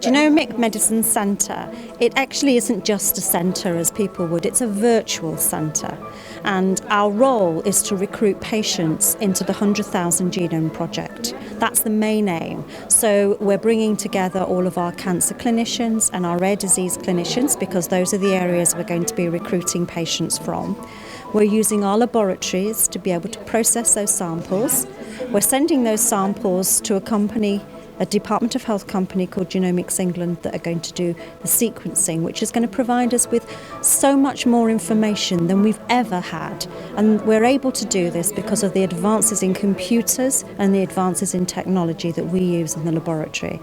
Genomic Medicine Centre, it actually isn't just a centre as people would, it's a virtual centre. And our role is to recruit patients into the 100,000 Genome Project. That's the main aim. So we're bringing together all of our cancer clinicians and our rare disease clinicians, because those are the areas we're going to be recruiting patients from. We're using our laboratories to be able to process those samples. We're sending those samples to a Department of Health company called Genomics England that are going to do the sequencing, which is going to provide us with so much more information than we've ever had. And we're able to do this because of the advances in computers and the advances in technology that we use in the laboratory.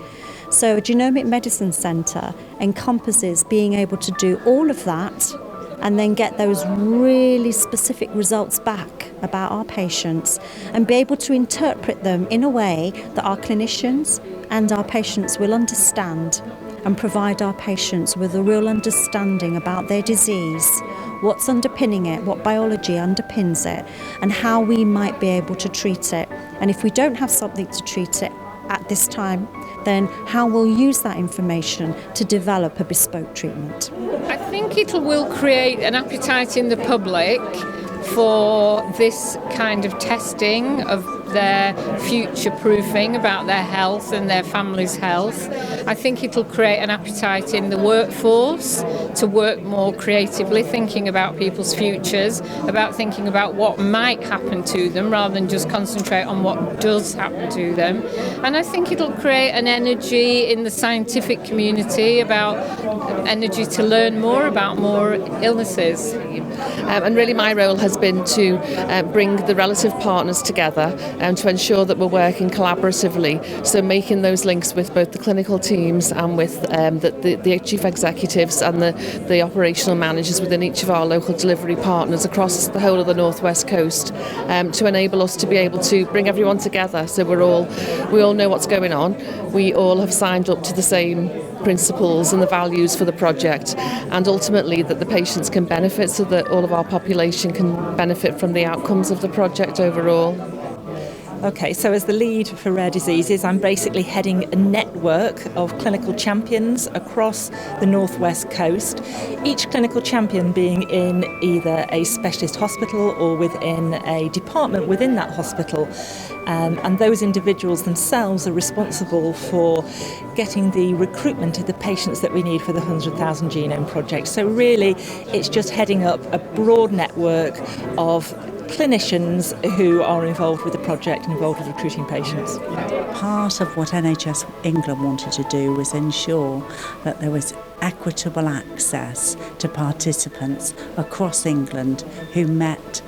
So a Genomic Medicine Centre encompasses being able to do all of that and then get those really specific results back about our patients and be able to interpret them in a way that our clinicians and our patients will understand, and provide our patients with a real understanding about their disease, what's underpinning it, what biology underpins it, and how we might be able to treat it. And if we don't have something to treat it at this time, then how we'll use that information to develop a bespoke treatment. I think it will create an appetite in the public for this kind of testing of their future proofing about their health and their family's health. I think it'll create an appetite in the workforce to work more creatively, thinking about people's futures, about thinking about what might happen to them rather than just concentrate on what does happen to them. And I think it'll create an energy in the scientific community, about energy to learn more about more illnesses. And really my role has been to bring the relative partners together and to ensure that we're working collaboratively, so making those links with both the clinical teams and with the chief executives and the operational managers within each of our local delivery partners across the whole of the North West Coast, to enable us to be able to bring everyone together, so we all know what's going on. We all have signed up to the same principles and the values for the project, and ultimately that the patients can benefit, so that all of our population can benefit from the outcomes of the project overall. Okay, so as the lead for rare diseases, I'm basically heading a network of clinical champions across the North West Coast, each clinical champion being in either a specialist hospital or within a department within that hospital. And those individuals themselves are responsible for getting the recruitment of the patients that we need for the 100,000 Genome Project. So really, it's just heading up a broad network of clinicians who are involved with the project and involved with recruiting patients. Part of what NHS England wanted to do was ensure that there was equitable access to participants across England who met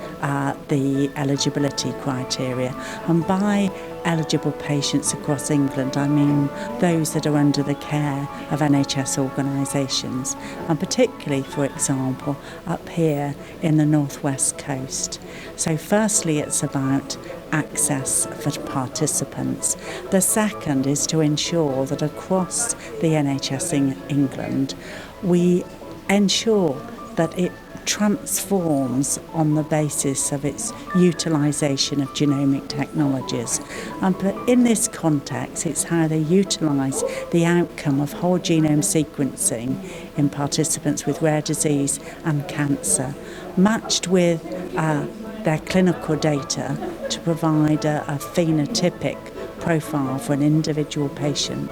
the eligibility criteria. And by eligible patients across England, I mean those that are under the care of NHS organisations, and particularly, for example, up here in the North West Coast. So firstly, it's about access for participants. The second is to ensure that across the NHS in England, we ensure that it transforms on the basis of its utilisation of genomic technologies. But in this context, it's how they utilise the outcome of whole genome sequencing in participants with rare disease and cancer, matched with their clinical data to provide a phenotypic profile for an individual patient,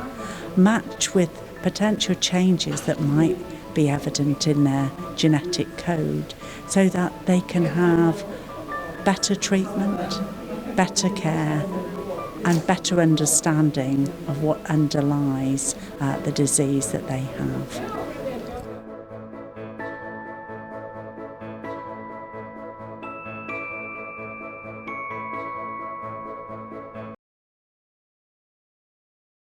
matched with potential changes that might be evident in their genetic code, so that they can have better treatment, better care, and better understanding of what underlies the disease that they have.